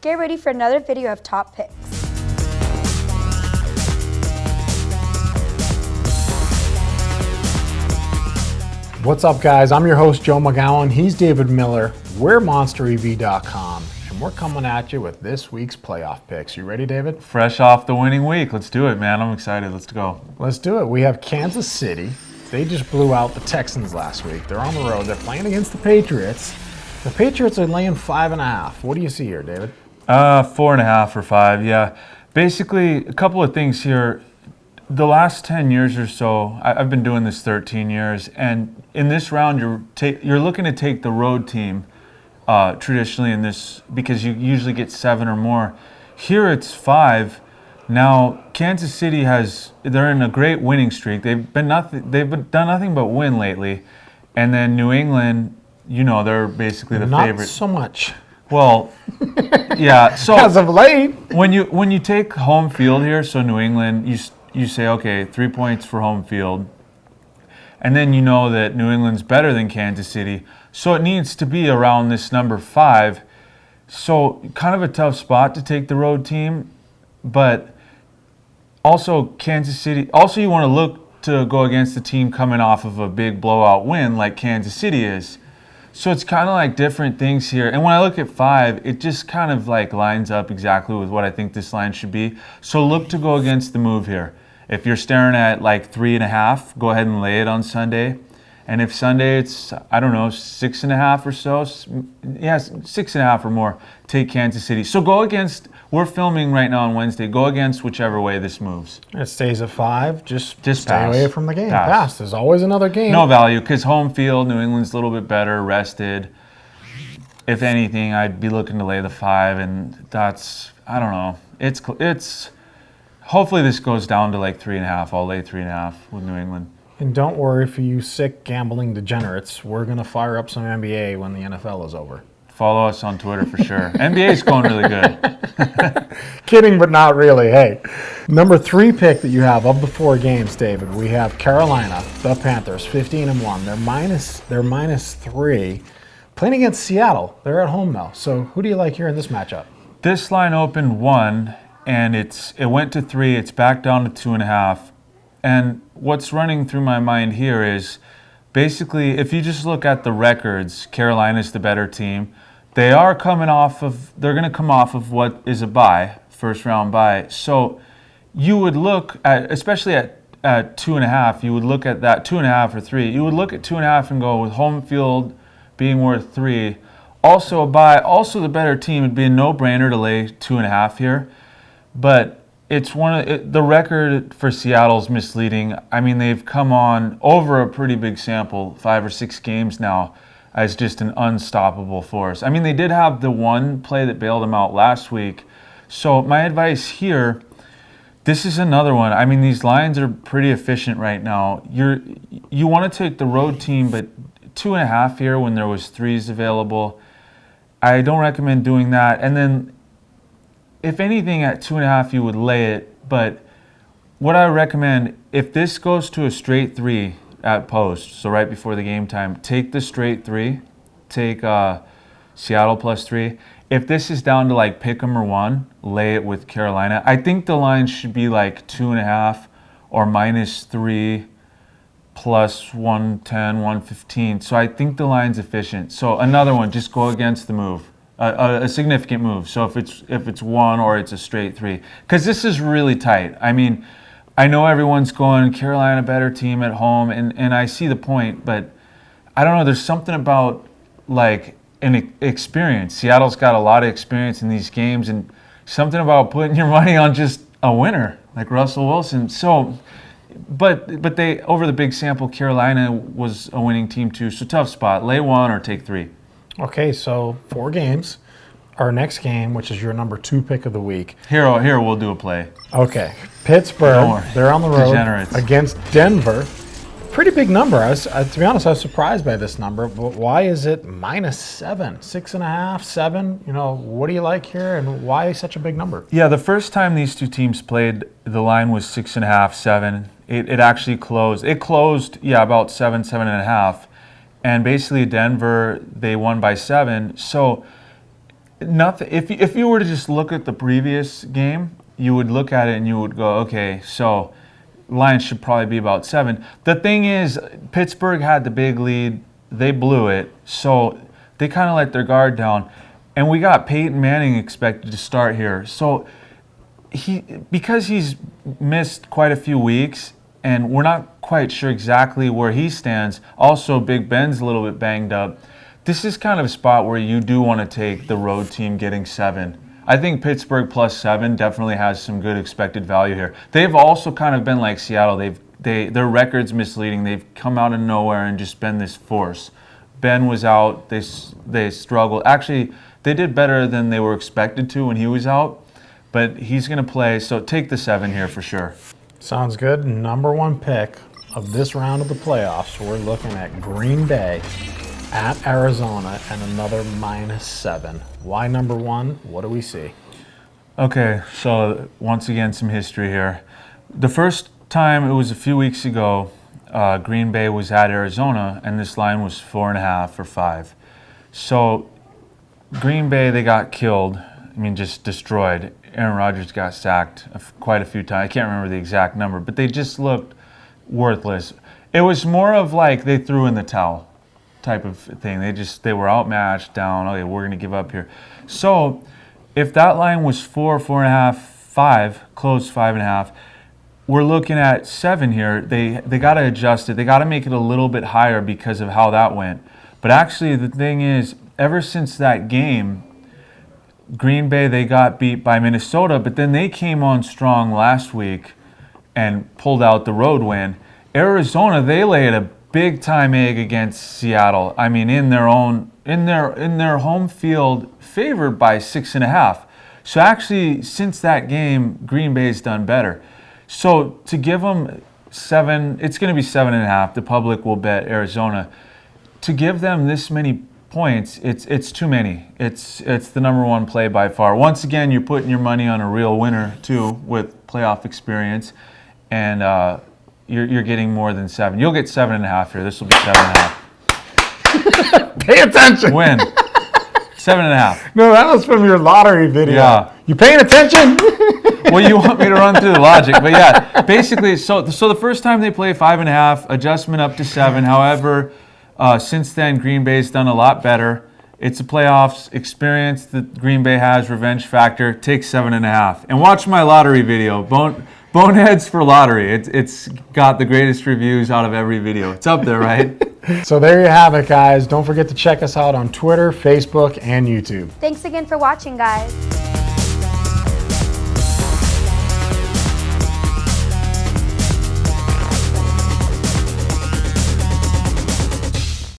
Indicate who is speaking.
Speaker 1: Get ready for another video of top picks.
Speaker 2: What's up, guys? I'm your host, Joe McGowan. He's David Miller. We're MonsterEV.com, and we're coming at you with this week's playoff picks. You ready, David?
Speaker 3: Fresh off the winning week. Let's do it, man. I'm excited. Let's go.
Speaker 2: Let's do it. We have Kansas City. They just blew out the Texans last week. They're on the road. They're playing against the Patriots. The Patriots are laying 5.5. What do you see here, David?
Speaker 3: 4.5 or 5, yeah. Basically, a couple of things here. The last 10 years or so, I've been doing this 13 years, and in this round, you're looking to take the road team traditionally in this because you usually get 7 or more. Here it's 5. Now, Kansas City they're in a great winning streak. They've done nothing but win lately, and then New England, they're basically the favorite.
Speaker 2: Not so much.
Speaker 3: Well, yeah. So
Speaker 2: as of late,
Speaker 3: when you take home field here, so New England, you say, okay, 3 points for home field, and then you know that New England's better than Kansas City, so it needs to be around this number 5. So kind of a tough spot to take the road team, but also Kansas City. Also, you want to look to go against the team coming off of a big blowout win like Kansas City is. So it's kind of like different things here. And when I look at 5, it just kind of like lines up exactly with what I think this line should be. So look to go against the move here. If you're staring at like 3.5, go ahead and lay it on Sunday. And if Sunday it's, 6.5 or so, 6.5 or more, take Kansas City. So go against, we're filming right now on Wednesday, go against whichever way this moves.
Speaker 2: it stays at 5. Just stay
Speaker 3: pass.
Speaker 2: away from the game.
Speaker 3: Pass.
Speaker 2: There's always another game.
Speaker 3: No value, because home field, New England's a little bit better, rested. If anything, I'd be looking to lay the 5, and that's, I don't know. It's hopefully this goes down to like 3.5. I'll lay 3.5 with New England.
Speaker 2: And don't worry for you sick gambling degenerates. We're going to fire up some NBA when the NFL is over.
Speaker 3: Follow us on Twitter for sure. NBA's going really good.
Speaker 2: Kidding, but not really. Hey, number 3 pick that you have of the 4 games, David, we have Carolina, the Panthers, 15-1. They're minus 3. Playing against Seattle. They're at home now. So who do you like here in this matchup?
Speaker 3: This line opened 1, and it went to 3. It's back down to 2.5. And what's running through my mind here is basically if you just look at the records, Carolina's the better team. They're going to come off of what is a bye, first round bye. So you would look at, especially at 2.5, you would look at that 2.5 or 3. You would look at 2.5 and go with home field being worth 3. Also a bye, also the better team. It'd be a no-brainer to lay 2.5 here. But it's the record for Seattle's misleading. I mean, they've come on over a pretty big sample, 5 or 6 games now, as just an unstoppable force. I mean, they did have the one play that bailed them out last week. So my advice here, this is another one. I mean, these lines are pretty efficient right now. You want to take the road team, but 2.5 here when there was 3s available. I don't recommend doing that. And then if anything, at 2.5, you would lay it. But what I recommend, if this goes to a straight 3 at post, so right before the game time, take the straight 3. Take Seattle plus 3. If this is down to like pick 'em or 1, lay it with Carolina. I think the line should be like 2.5 or minus 3 plus 110, 115. So I think the line's efficient. So another one, just go against the move. A significant move. So if it's 1 or it's a straight 3, because this is really tight. I mean, I know everyone's going Carolina better team at home, and I see the point, but I don't know. There's something about like an experience. Seattle's got a lot of experience in these games, and something about putting your money on just a winner like Russell Wilson. So, but they over the big sample, Carolina was a winning team too. So tough spot. Lay 1 or take 3.
Speaker 2: Okay, so 4 games. Our next game, which is your number 2 pick of the week.
Speaker 3: Here we'll do a play.
Speaker 2: Okay, Pittsburgh, they're on the road
Speaker 3: Degenerates.
Speaker 2: against Denver. Pretty big number. To be honest, I was surprised by this number, but why is it minus 7? 6.5, 7? What do you like here, and why such a big number?
Speaker 3: Yeah, the first time these two teams played, the line was 6.5, 7. It actually closed. It closed, about 7, 7.5. And basically Denver, they won by 7. So Nothing. If you were to just look at the previous game, you would look at it and you would go, okay, so Lions should probably be about 7. The thing is, Pittsburgh had the big lead. They blew it, so they kind of let their guard down. And we got Peyton Manning expected to start here. So because he's missed quite a few weeks, and we're not quite sure exactly where he stands. Also, Big Ben's a little bit banged up. This is kind of a spot where you do want to take the road team getting 7. I think Pittsburgh plus 7 definitely has some good expected value here. They've also kind of been like Seattle. Their record's misleading. They've come out of nowhere and just been this force. Ben was out. They struggled. Actually, they did better than they were expected to when he was out, but he's going to play. So take the 7 here for sure.
Speaker 2: Sounds good. Number 1 pick of this round of the playoffs, we're looking at Green Bay at Arizona and another -7. Why number 1? What do we see?
Speaker 3: Okay, so once again, some history here. The first time, it was a few weeks ago, Green Bay was at Arizona, and this line was 4.5 or 5. So Green Bay, they got killed. I mean, just destroyed. Aaron Rodgers got sacked quite a few times. I can't remember the exact number, but they just looked worthless. It was more of like they threw in the towel type of thing. They were outmatched, down. Okay, we're going to give up here. So if that line was 4, 4.5, 5, close 5.5, we're looking at 7 here. They got to adjust it. They got to make it a little bit higher because of how that went. But actually, the thing is, ever since that game, Green Bay, they got beat by Minnesota, but then they came on strong last week and pulled out the road win. Arizona, they laid a big time egg against Seattle. I mean, in their home field, favored by 6.5. So actually, since that game, Green Bay's done better. So to give them 7, it's going to be 7.5. The public will bet Arizona. To give them this many points, it's too many. It's the number 1 play by far. Once again, you're putting your money on a real winner too, with playoff experience, and you're getting more than 7. You'll get 7.5 here. This will be 7.5.
Speaker 2: Pay attention.
Speaker 3: Win. 7.5.
Speaker 2: No, that was from your lottery video.
Speaker 3: Yeah.
Speaker 2: You paying attention?
Speaker 3: Well, you want me to run through the logic, but yeah, basically, so the first time they play 5.5, adjustment up to 7. However, since then, Green Bay's done a lot better. It's a playoffs experience that Green Bay has, revenge factor. Take 7.5. And watch my lottery video, Boneheads for Lottery. It's got the greatest reviews out of every video. It's up there, right?
Speaker 2: So there you have it, guys. Don't forget to check us out on Twitter, Facebook, and YouTube.
Speaker 1: Thanks again for watching, guys.